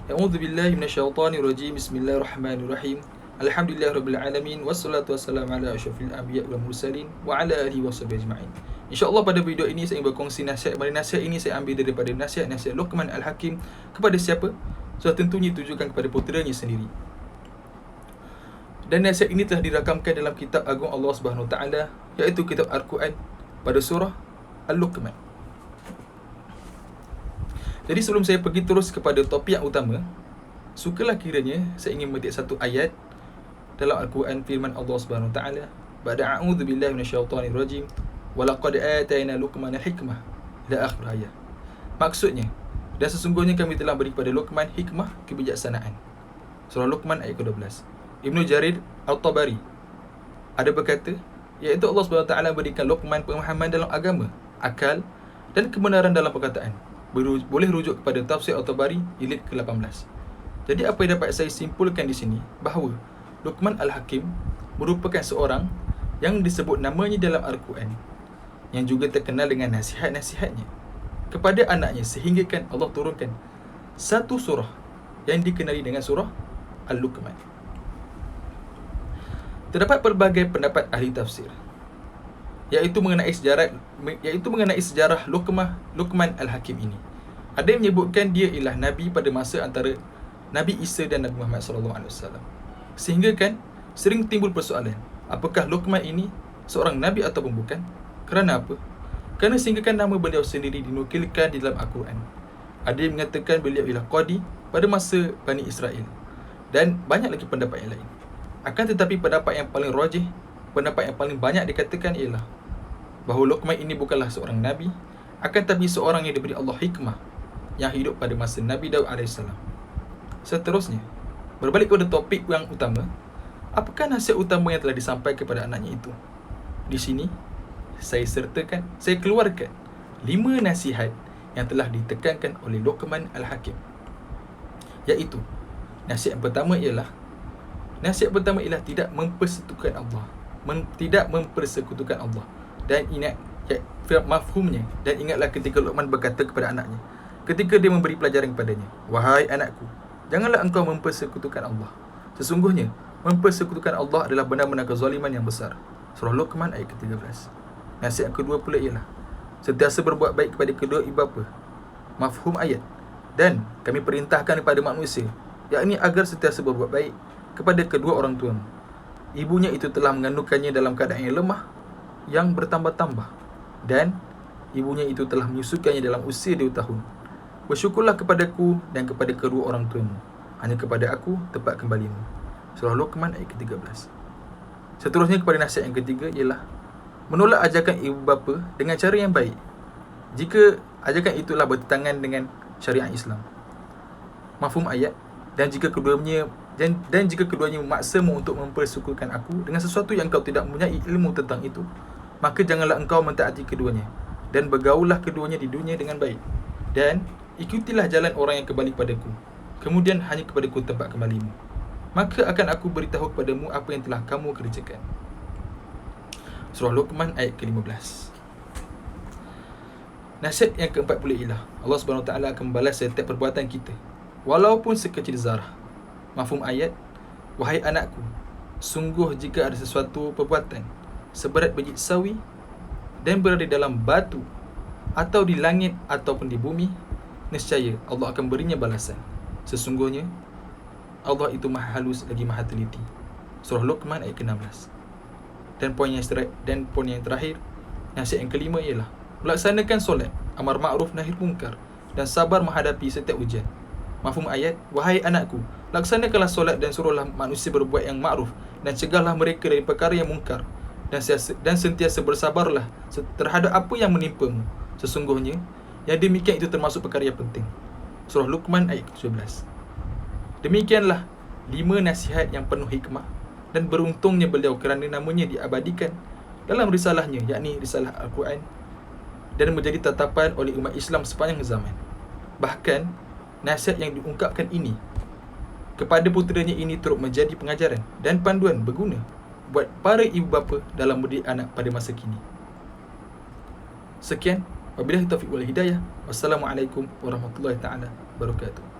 A'udzubillahi minasyaitonirrajim. Bismillahirrahmanirrahim. Alhamdulillahirabbil alamin wassalatu wassalamu ala asyrafil anbiya wal mursalin wa ala alihi washabihi ajma'in. InsyaAllah pada video ini saya ingin berkongsi nasihat. Mana nasihat ini saya ambil daripada nasihat Luqman Al-Hakim kepada siapa? So tentunya ditujukan kepada puteranya sendiri. Dan nasihat ini telah dirakamkan dalam kitab agung Allah Subhanahu Wa Taala, iaitu kitab Al-Quran pada surah Al-Luqman. Jadi sebelum saya pergi terus kepada topik yang utama, sukalah kiranya saya ingin memetik satu ayat dalam Al-Quran, firman Allah Subhanahu Wa Taala, ba'da a'udzu billahi minasyaitonir rajim, wa laqad atayna Luqman al-hikmah, ila akhir ayat. Maksudnya, dan sesungguhnya kami telah beri kepada Luqman hikmah, kebijaksanaan. Surah Luqman ayat ke-12. Ibnu Jarir Al-Tabari ada berkata, iaitu Allah Subhanahu Wa Taala berikan Luqman pemahaman dalam agama, akal dan kebenaran dalam perkataan. Boleh rujuk kepada tafsir Al-Tabari jilid ke-18. Jadi apa yang dapat saya simpulkan di sini, bahawa Luqman Al-Hakim merupakan seorang yang disebut namanya dalam Al-Quran, yang juga terkenal dengan nasihat-nasihatnya kepada anaknya, sehingga kan Allah turunkan satu surah yang dikenali dengan surah Al-Luqman. Terdapat pelbagai pendapat ahli tafsir iaitu mengenai sejarah Luqman Al-Hakim ini. Ada yang menyebutkan dia ialah nabi pada masa antara Nabi Isa dan Nabi Muhammad SAW. Sehingga kan sering timbul persoalan, apakah Luqman ini seorang nabi ataupun bukan? Kerana apa? Kerana sehingga kan nama beliau sendiri dinukilkan di dalam Al-Quran. Ada yang mengatakan beliau ialah qadi pada masa Bani Israel, dan banyak lagi pendapat yang lain. Akan tetapi pendapat yang paling rajih, pendapat yang paling banyak dikatakan ialah bahawa Luqman ini bukanlah seorang nabi, akan tetapi seorang yang diberi Allah hikmah, yang hidup pada masa Nabi Daud AS. Seterusnya, berbalik kepada topik yang utama, apakah nasihat utama yang telah disampaikan kepada anaknya itu? Di sini saya keluarkan 5 nasihat yang telah ditekankan oleh Luqman Al-Hakim. Iaitu, nasihat pertama ialah tidak mempersekutukan Allah. Tidak mempersekutukan Allah. Dan ingat mafhumnya. Dan ingatlah ketika Luqman berkata kepada anaknya, ketika dia memberi pelajaran kepadanya, wahai anakku, janganlah engkau mempersekutukan Allah. Sesungguhnya mempersekutukan Allah adalah benar-benar kezaliman yang besar. Surah Luqman ayat ke-13. Nasihat kedua pula ialah sentiasa berbuat baik kepada kedua ibu bapa. Mafhum ayat. Dan kami perintahkan kepada manusia, yakni agar sentiasa berbuat baik kepada kedua orang tua. Ibunya itu telah mengandungkannya dalam keadaan yang lemah, yang bertambah-tambah, dan ibunya itu telah menyusukannya dalam usia 2 tahun. Bersyukurlah kepadaku dan kepada kedua orang tuamu. Hanya kepada aku tempat kembalimu. Surah Luqman ayat ke-13. Seterusnya kepada nasihat yang ketiga ialah menolak ajakan ibu bapa dengan cara yang baik, jika ajakan itulah bertentangan dengan syariat Islam. Mafhum ayat. Dan jika keduanya memaksamu untuk mempersekutukan aku dengan sesuatu yang kau tidak mempunyai ilmu tentang itu, maka janganlah engkau mentaati keduanya, dan bergaullah keduanya di dunia dengan baik, dan ikutilah jalan orang yang kembali kepadaku, kemudian hanya kepadaku tempat kembalimu. Maka akan aku beritahu kepadamu apa yang telah kamu kerjakan. Surah Luqman ayat ke-15. Nasihat yang keempat pula ialah Allah Subhanahu Wa Taala akan membalas setiap perbuatan kita, walaupun sekecil zarah. Mafhum ayat, wahai anakku, sungguh jika ada sesuatu perbuatan seberat biji sawi dan berada dalam batu, atau di langit ataupun di bumi, nescaya Allah akan berinya balasan. Sesungguhnya Allah itu maha halus lagi maha teliti. Surah Luqman ayat ke-16. Dan poin yang terakhir, nasihat yang kelima ialah melaksanakan solat, amar ma'ruf nahi munkar, dan sabar menghadapi setiap ujian. Mafhum ayat, wahai anakku, laksanakanlah solat dan suruhlah manusia berbuat yang ma'ruf, dan cegahlah mereka dari perkara yang mungkar, dan sentiasa bersabarlah terhadap apa yang menimpamu. Sesungguhnya yang demikian itu termasuk perkara yang penting. Surah Luqman ayat 17. Demikianlah 5 nasihat yang penuh hikmah, dan beruntungnya beliau kerana namanya diabadikan dalam risalahnya, yakni risalah Al-Quran, dan menjadi tatapan oleh umat Islam sepanjang zaman. Bahkan nasihat yang diungkapkan ini kepada puteranya ini turut menjadi pengajaran dan panduan berguna buat para ibu bapa dalam mendidik anak pada masa kini. Sekian, wabillahi taufiq wal hidayah. Wassalamualaikum warahmatullahi taala wabarakatuh.